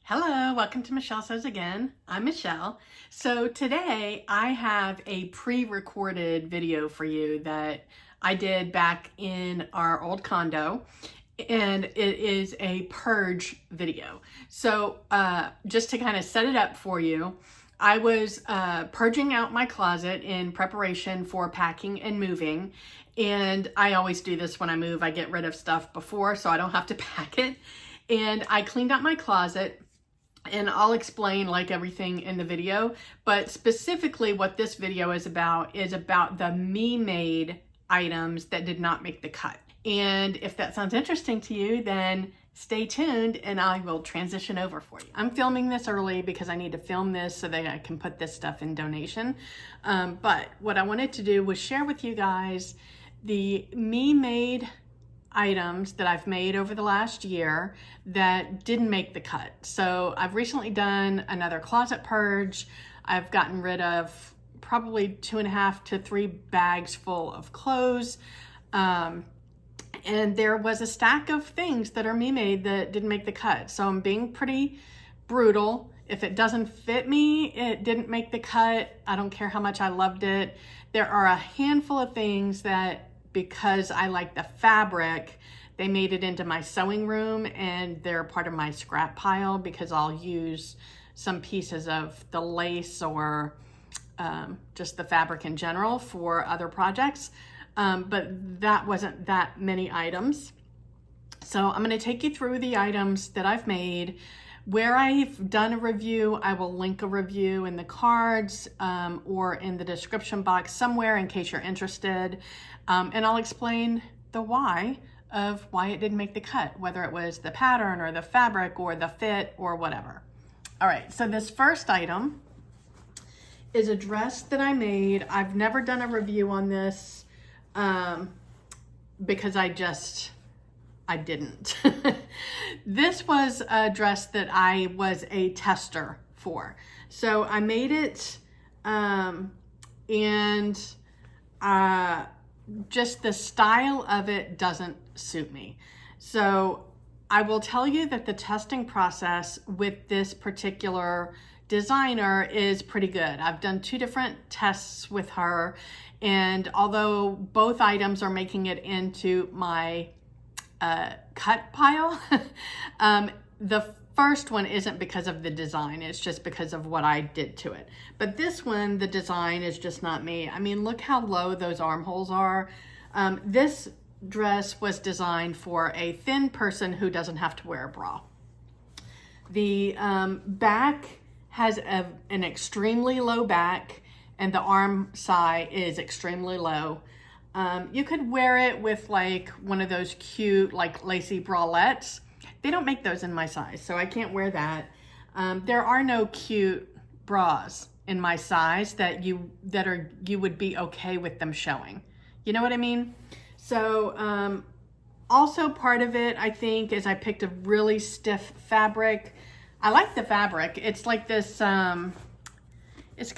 Hello, welcome to Michelle Sews Again. I'm Michelle. So today I have a pre-recorded video for you that I did back in our old condo, and it is a purge video. So just to kind of set it up for you, I was purging out my closet in preparation for packing and moving. And I always do this when I move. I get rid of stuff before so I don't have to pack it. And I cleaned out my closet, and I'll explain like everything in the video, but specifically what this video is about the me-made items that did not make the cut. And if that sounds interesting to you, then stay tuned and I will transition over for you. I'm filming this early because I need to film this so that I can put this stuff in donation. But what I wanted to do was share with you guys the me-made items that I've made over the last year that didn't make the cut. So I've recently done another closet purge. I've gotten rid of probably 2.5 to 3 bags full of clothes. And there was a stack of things that are me-made that didn't make the cut. So I'm being pretty brutal. If it doesn't fit me, it didn't make the cut. I don't care how much I loved it. There are a handful of things that, because I like the fabric, they made it into my sewing room, and they're part of my scrap pile because I'll use some pieces of the lace or just the fabric in general for other projects. But that wasn't that many items. So I'm going to take you through the items that I've made. Where I've done a review, I will link a review in the cards or in the description box somewhere in case you're interested. And I'll explain the why of why it didn't make the cut, whether it was the pattern or the fabric or the fit or whatever. All right, so this first item is a dress that I made. I've never done a review on this because I didn't. This was a dress that I was a tester for. So I made it and just the style of it doesn't suit me. So I will tell you that the testing process with this particular designer is pretty good. I've done 2 different tests with her, and although both items are making it into my cut pile, the first one isn't because of the design, it's just because of what I did to it. But this one, the design is just not me. I mean, look how low those armholes are. This dress was designed for a thin person who doesn't have to wear a bra. The back has an extremely low back, and the arm side is extremely low. You could wear it with like one of those cute like lacy bralettes. They don't make those in my size, so I can't wear that. There are no cute bras in my size that you would be okay with them showing. You know what I mean? So also part of it, I think, is I picked a really stiff fabric. I like the fabric. It's like this, it's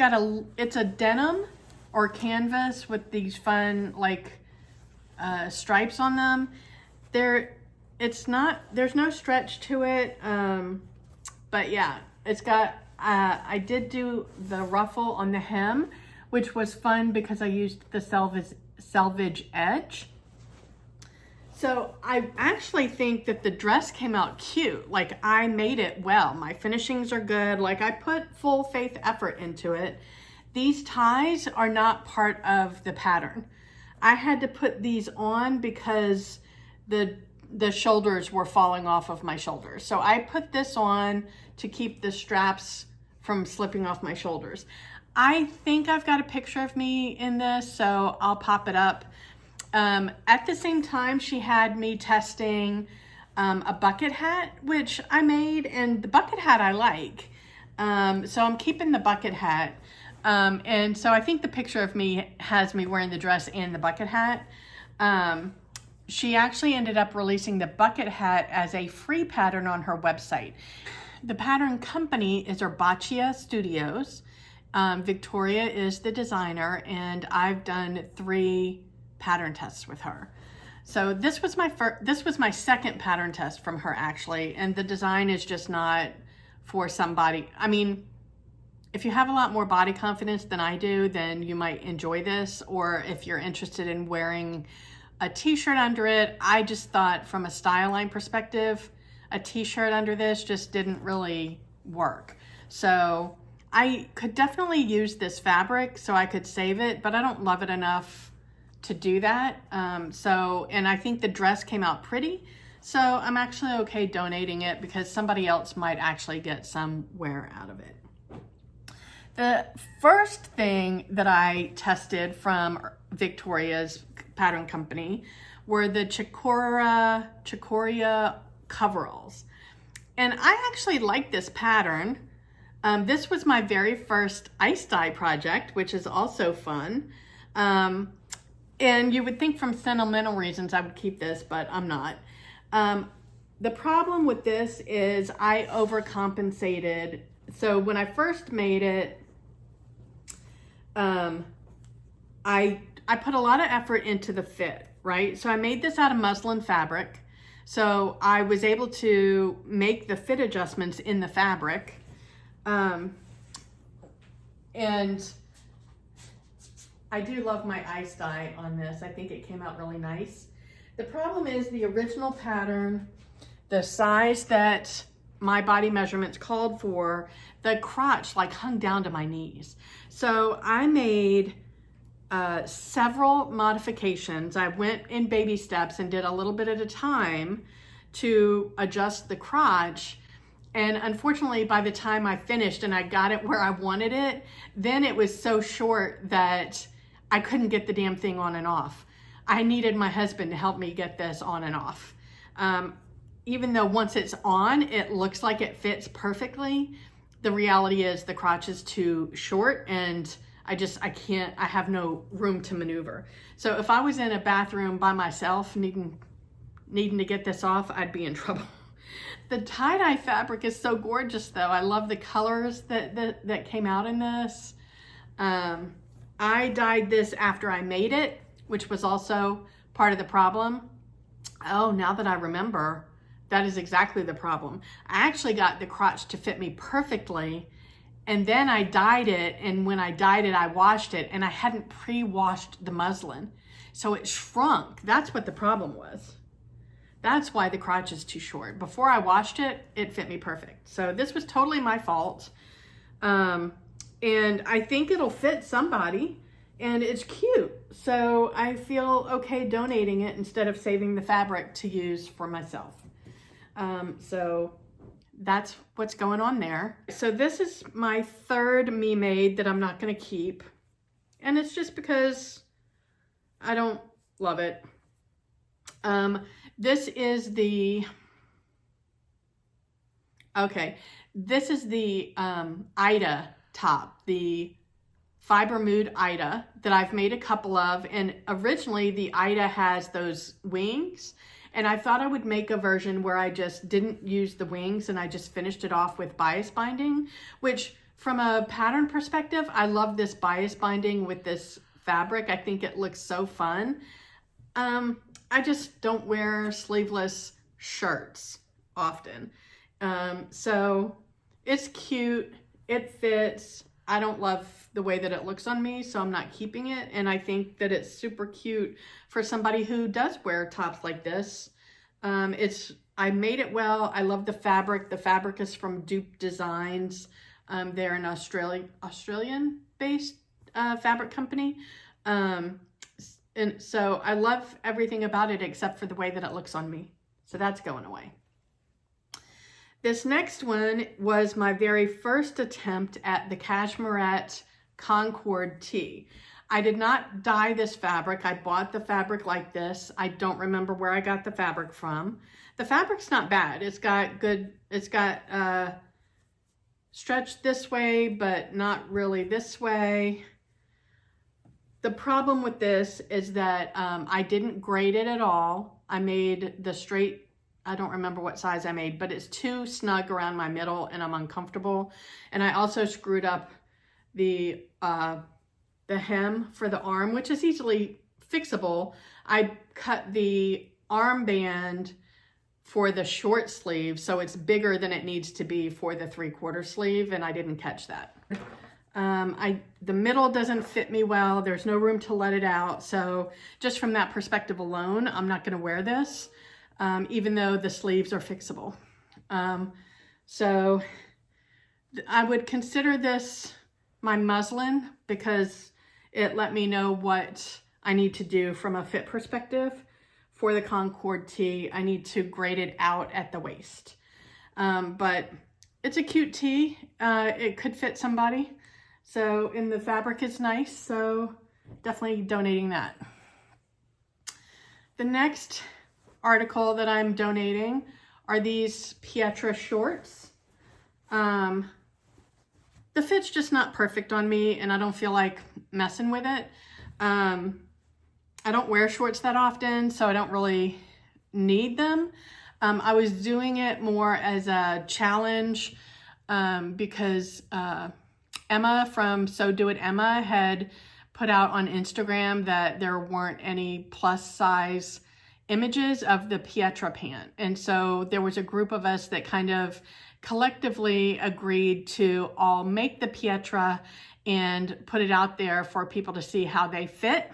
a denim or canvas with these fun like stripes on them. There's no stretch to it, but yeah, it's got, I did do the ruffle on the hem, which was fun because I used the selvage edge. So I actually think that the dress came out cute. Like, I made it well. My finishings are good. Like, I put full faith effort into it. These ties are not part of the pattern. I had to put these on because the shoulders were falling off of my shoulders. So I put this on to keep the straps from slipping off my shoulders. I think I've got a picture of me in this, so I'll pop it up. At the same time, she had me testing a bucket hat, which I made, and the bucket hat I like. So I'm keeping the bucket hat. And so I think the picture of me has me wearing the dress and the bucket hat. She actually ended up releasing the bucket hat as a free pattern on her website. The pattern company is Herbacea Studios. Victoria is the designer, and I've done 3 pattern tests with her. So this was my second pattern test from her actually, and the design is just not for somebody. I mean, if you have a lot more body confidence than I do, then you might enjoy this, or if you're interested in wearing a t-shirt under it. I just thought from a style line perspective, a t-shirt under this just didn't really work. So I could definitely use this fabric so I could save it, but I don't love it enough to do that. And I think the dress came out pretty, so I'm actually okay donating it because somebody else might actually get some wear out of it. The first thing that I tested from Victoria's pattern company were the Chicoria coveralls. And I actually like this pattern. This was my very first ice dye project, which is also fun. And you would think from sentimental reasons I would keep this, but I'm not. The problem with this is I overcompensated. So when I first made it, I put a lot of effort into the fit, right? So I made this out of muslin fabric. So I was able to make the fit adjustments in the fabric. And I do love my ice dye on this. I think it came out really nice. The problem is the original pattern, the size that my body measurements called for, the crotch like hung down to my knees. So I made several modifications. I went in baby steps and did a little bit at a time to adjust the crotch. And unfortunately, by the time I finished and I got it where I wanted it, then it was so short that I couldn't get the damn thing on and off. I needed my husband to help me get this on and off. Even though once it's on, it looks like it fits perfectly, the reality is the crotch is too short and I have no room to maneuver. So if I was in a bathroom by myself needing to get this off, I'd be in trouble. The tie-dye fabric is so gorgeous though. I love the colors that came out in this. I dyed this after I made it, which was also part of the problem. Oh, now that I remember, that is exactly the problem. I actually got the crotch to fit me perfectly, and then I dyed it, and when I dyed it, I washed it, and I hadn't pre-washed the muslin. So it shrunk. That's what the problem was. That's why the crotch is too short. Before I washed it, it fit me perfect. So this was totally my fault. And I think it'll fit somebody, and it's cute. So I feel okay donating it instead of saving the fabric to use for myself. So that's what's going on there. So this is my third Me Made that I'm not going to keep. And it's just because I don't love it. This is the Ida top, the Fiber Mood Ida that I've made a couple of. And originally the Ida has those wings. And I thought I would make a version where I just didn't use the wings and I just finished it off with bias binding, which from a pattern perspective, I love this bias binding with this fabric. I think it looks so fun. I just don't wear sleeveless shirts often. So it's cute, it fits. I don't love the way that it looks on me, so I'm not keeping it. And I think that it's super cute for somebody who does wear tops like this. I made it well. I love the fabric. The fabric is from Dupe Designs. They're an Australian-based fabric company. And so I love everything about it except for the way that it looks on me. So that's going away. This next one was my very first attempt at the Cashmerette Concord tee. I did not dye this fabric. I bought the fabric like this. I don't remember where I got the fabric from. The fabric's not bad. It's got stretch this way, but not really this way. The problem with this is that I didn't grade it at all. I made the straight, I don't remember what size I made, but it's too snug around my middle and I'm uncomfortable. And I also screwed up the hem for the arm, which is easily fixable, I cut the armband for the short sleeve, so it's bigger than it needs to be for the 3/4 sleeve, and I didn't catch that. The middle doesn't fit me well. There's no room to let it out. So just from that perspective alone, I'm not going to wear this, even though the sleeves are fixable. So I would consider this my muslin because it let me know what I need to do from a fit perspective. For the Concord tee, I need to grade it out at the waist. But it's a cute tee. It could fit somebody. So, and the fabric is nice, so definitely donating that. The next article that I'm donating are these Pietra shorts. The fit's just not perfect on me, and I don't feel like messing with it. I don't wear shorts that often, so I don't really need them. I was doing it more as a challenge because Emma from So Do It Emma had put out on Instagram that there weren't any plus size images of the Pietra pant. And so there was a group of us that kind of collectively agreed to all make the Pietra and put it out there for people to see how they fit.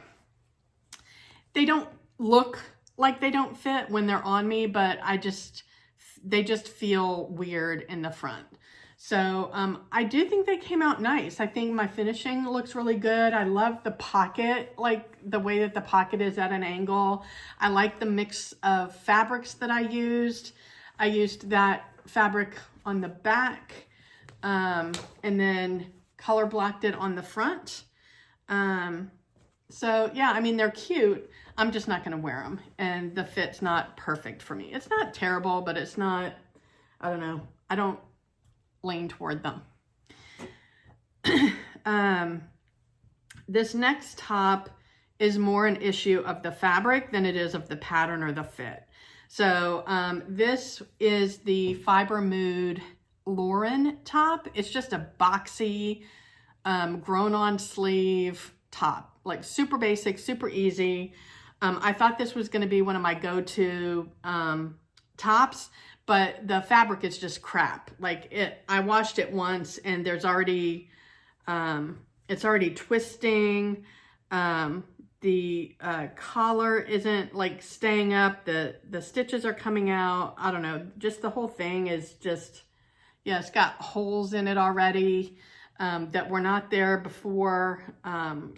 They don't look like they don't fit when they're on me, but they just feel weird in the front. So I do think they came out nice. I think my finishing looks really good. I love the pocket, like the way that the pocket is at an angle. I like the mix of fabrics that I used. I used that fabric on the back and then color blocked it on the front. So yeah, I mean, they're cute. I'm just not going to wear them, and the fit's not perfect for me. It's not terrible, but it's not, I don't know. I don't lean toward them. This next top is more an issue of the fabric than it is of the pattern or the fit. So this is the Fiber Mood Lauren top. It's just a boxy, grown on sleeve top, like super basic, super easy. I thought this was going to be one of my go-to tops, but the fabric is just crap. Like I washed it once and there's already, it's already twisting. The collar isn't like staying up. The stitches are coming out. I don't know. Just the whole thing is just, yeah, it's got holes in it already that were not there before.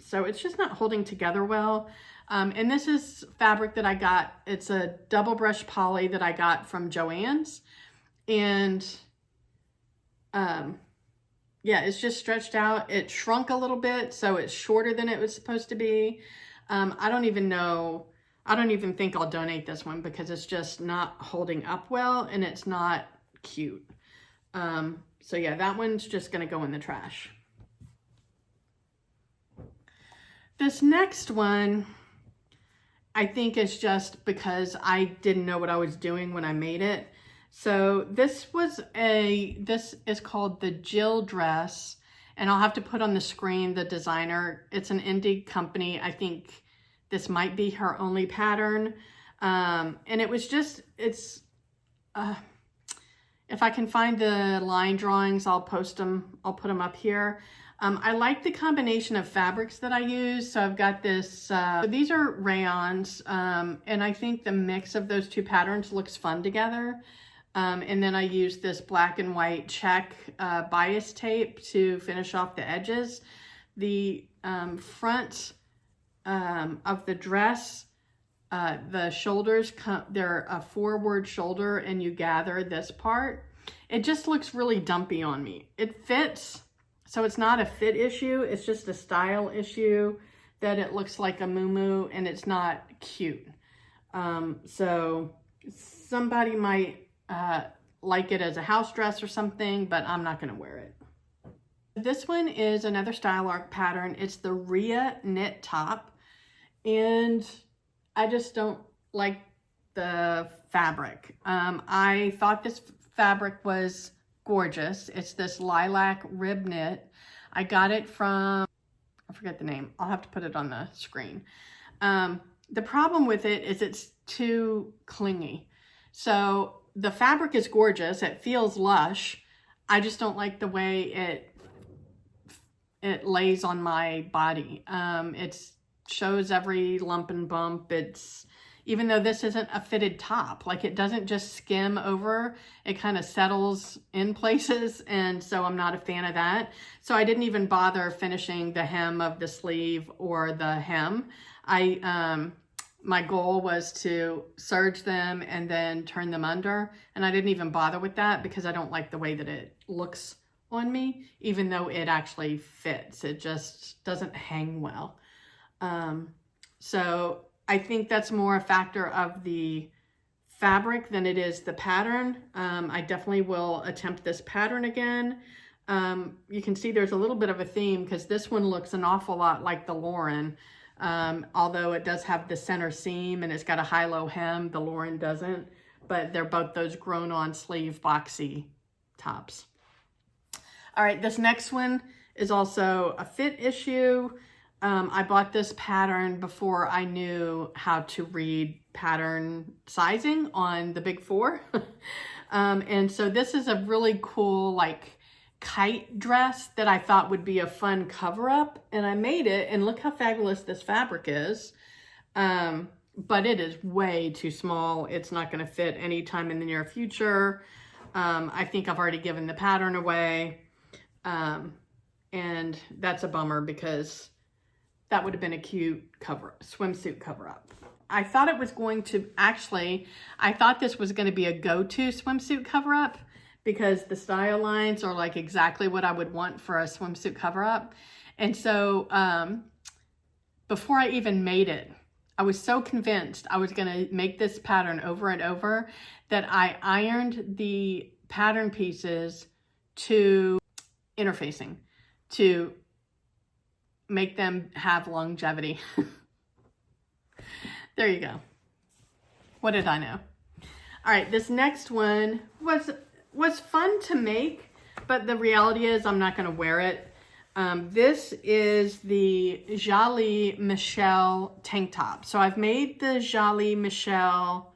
So it's just not holding together well. And this is fabric that I got. It's a double brush poly that I got from Joann's. And yeah, it's just stretched out. It shrunk a little bit, so it's shorter than it was supposed to be. I don't even think I'll donate this one because it's just not holding up well and it's not cute. So yeah, that one's just gonna go in the trash. This next one, I think is just because I didn't know what I was doing when I made it. So this is called the Jill dress, and I'll have to put on the screen the designer. It's an indie company. I think this might be her only pattern. And it was just, if I can find the line drawings, I'll post them. I'll put them up here. I like the combination of fabrics that I use. So I've got this, so these are rayons, and I think the mix of those two patterns looks fun together. And then I use this black and white check bias tape to finish off the edges. The front of the dress, the shoulders, they're a forward shoulder, and you gather this part. It just looks really dumpy on me. It fits, so it's not a fit issue. It's just a style issue that it looks like a muumuu and it's not cute. So somebody might like it as a house dress or something, but I'm not going to wear it. This one is another style arc pattern. It's the Rhea knit top, and I just don't like the fabric. I thought this fabric was gorgeous. It's this lilac rib knit. I got it from, I forget the name. I'll have to put it on the screen. The problem with it is it's too clingy. So the fabric is gorgeous. It feels lush. I just don't like the way it lays on my body. It shows every lump and bump. Even though this isn't a fitted top, like it doesn't just skim over, it kind of settles in places. And so I'm not a fan of that. So I didn't even bother finishing the hem of the sleeve or the hem. My goal was to serge them and then turn them under. And I didn't even bother with that because I don't like the way that it looks on me, even though it actually fits. It just doesn't hang well. So I think that's more a factor of the fabric than it is the pattern. I definitely will attempt this pattern again. You can see there's a little bit of a theme because this one looks an awful lot like the Lauren. Although it does have the center seam and it's got a high-low hem, the Lauren doesn't. But they're both those grown-on sleeve boxy tops. All right, this next one is also a fit issue. I bought this pattern before I knew how to read pattern sizing on the Big Four. And so this is a really cool like kite dress that I thought would be a fun cover up. And I made it, and look how fabulous this fabric is. But it is way too small. It's not gonna fit anytime in the near future. I think I've already given the pattern away. And that's a bummer because that would have been a cute swimsuit cover up. I thought it was going to, I thought this was going to be a go-to swimsuit cover up because the style lines are like exactly what I would want for a swimsuit cover up. And so before I even made it, I was so convinced I was going to make this pattern over and over that I ironed the pattern pieces to interfacing to make them have longevity. There you go. What did I know? All right, this next one was fun to make, but the reality is I'm not gonna wear it. This is the Jolly Michelle tank top. So I've made the Jolly Michelle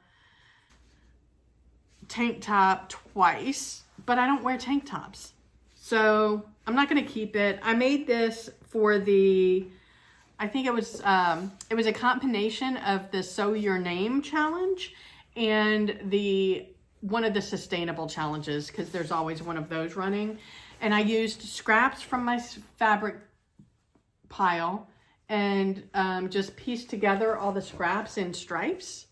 tank top twice, but I don't wear tank tops. So I'm not gonna keep it. I made this for I think it was a combination of the Sew Your Name challenge and one of the sustainable challenges, because there's always one of those running. And I used scraps from my fabric pile and just pieced together all the scraps in stripes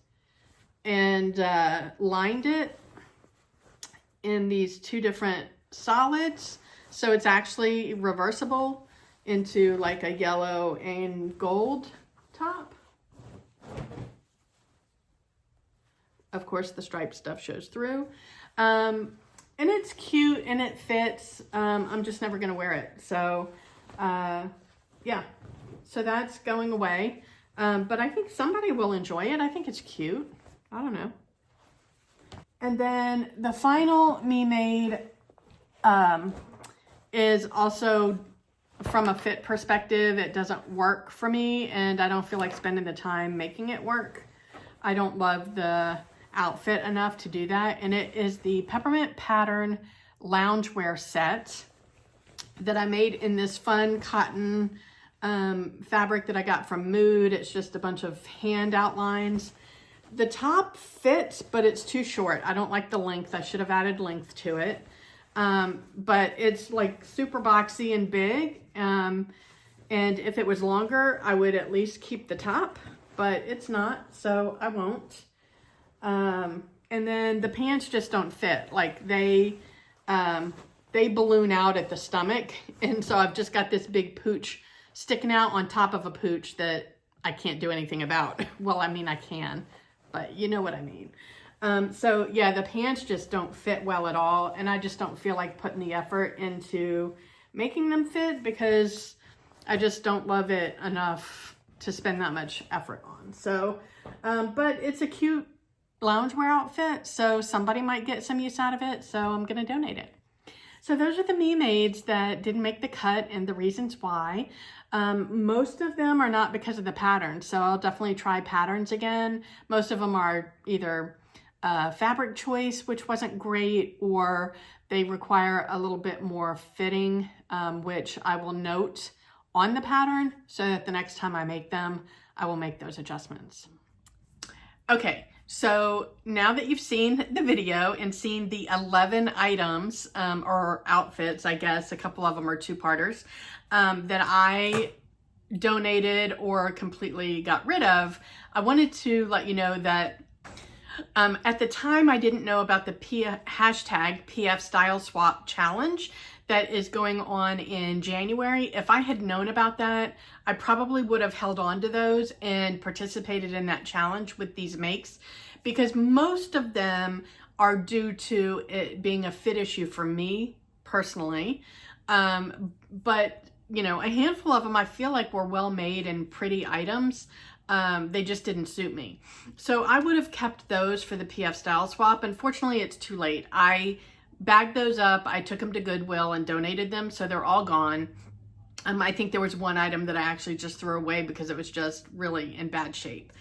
and lined it in these two different solids. So it's actually reversible into like a yellow and gold top. Of course, the striped stuff shows through. And it's cute and it fits. I'm just never gonna wear it. So yeah, so that's going away. But I think somebody will enjoy it. I think it's cute. I don't know. And then the final me made is also from a fit perspective. It doesn't work for me and I don't feel like spending the time making it work. I don't love the outfit enough to do that. And it is the Peppermint Pattern Loungewear set that I made in this fun cotton fabric that I got from Mood. It's just a bunch of hand outlines. The top fits, but it's too short. I don't like the length. I should have added length to it. But it's like super boxy and big. And if it was longer, I would at least keep the top, but it's not, so I won't. And then the pants just don't fit. Like they balloon out at the stomach. And so I've just got this big pooch sticking out on top of a pooch that I can't do anything about. Well, I mean, I can, but you know what I mean. So yeah, the pants just don't fit well at all. And I just don't feel like putting the effort into making them fit because I just don't love it enough to spend that much effort on. So, but it's a cute loungewear outfit. So somebody might get some use out of it. So I'm going to donate it. So those are the maids that didn't make the cut and the reasons why. Most of them are not because of the pattern, so I'll definitely try patterns again. Most of them are either fabric choice, which wasn't great, or they require a little bit more fitting, which I will note on the pattern so that the next time I make them, I will make those adjustments. Okay, so now that you've seen the video and seen the 11 items or outfits, I guess, a couple of them are two-parters, that I donated or completely got rid of, I wanted to let you know that at the time I didn't know about the hashtag PF Style Swap Challenge that is going on in January. If I had known about that, I probably would have held on to those and participated in that challenge with these makes, because most of them are due to it being a fit issue for me personally. But you know, a handful of them I feel like were well made and pretty items. They just didn't suit me. So I would have kept those for the PF Style Swap. Unfortunately, it's too late. I bagged those up, I took them to Goodwill and donated them, so they're all gone. I think there was one item that I actually just threw away because it was just really in bad shape.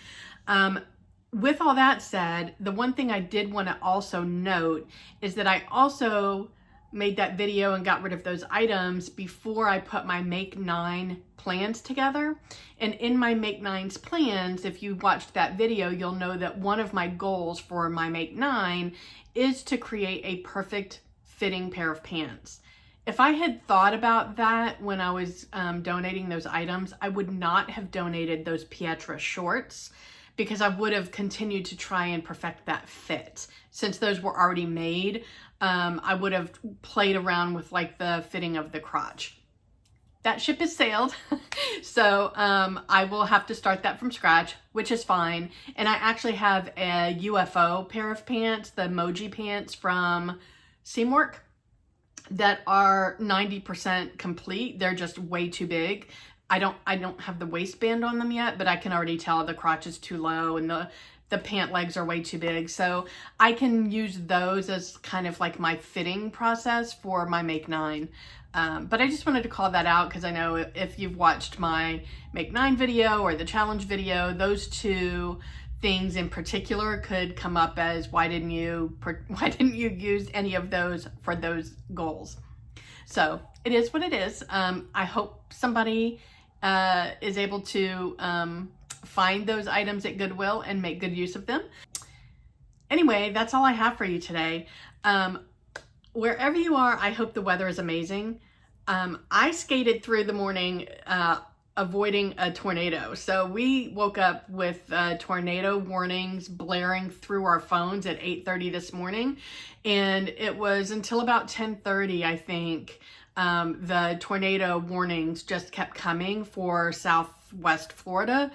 With all that said, the one thing I did want to also note is that I also made that video and got rid of those items before I put my Make 9 plans together. And in my Make 9's plans, if you watched that video, you'll know that one of my goals for my Make 9 is to create a perfect fitting pair of pants. If I had thought about that when I was donating those items, I would not have donated those Pietra shorts, because I would have continued to try and perfect that fit. Since those were already made, I would have played around with like the fitting of the crotch. That ship has sailed, so I will have to start that from scratch, which is fine. And I actually have a UFO pair of pants, the emoji pants from Seamwork, that are 90% complete. They're just way too big. I don't have the waistband on them yet, but I can already tell the crotch is too low and the pant legs are way too big. So I can use those as kind of like my fitting process for my Make 9. But I just wanted to call that out because I know if you've watched my Make 9 video or the challenge video, those two things in particular could come up as why didn't you use any of those for those goals? So it is what it is. I hope somebody is able to find those items at Goodwill and make good use of them. Anyway, that's all I have for you today. Wherever you are, I hope the weather is amazing. I skated through the morning avoiding a tornado. So we woke up with tornado warnings blaring through our phones at 8:30 this morning. And it was until about 10:30, I think, the tornado warnings just kept coming for Southwest Florida.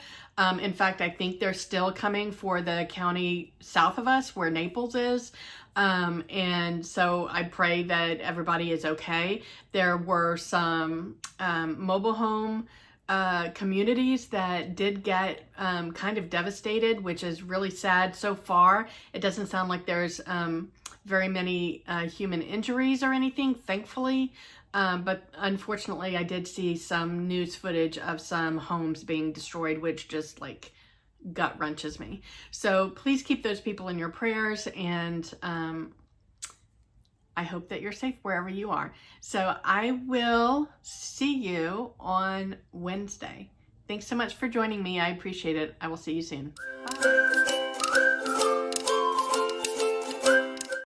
In fact, I think they're still coming for the county south of us where Naples is. And so I pray that everybody is okay. There were some mobile home communities that did get kind of devastated, which is really sad. So far, it doesn't sound like there's very many human injuries or anything, thankfully. But unfortunately, I did see some news footage of some homes being destroyed, which just like gut wrenches me. So please keep those people in your prayers, and I hope that you're safe wherever you are. So I will see you on Wednesday. Thanks so much for joining me. I appreciate it. I will see you soon. Bye.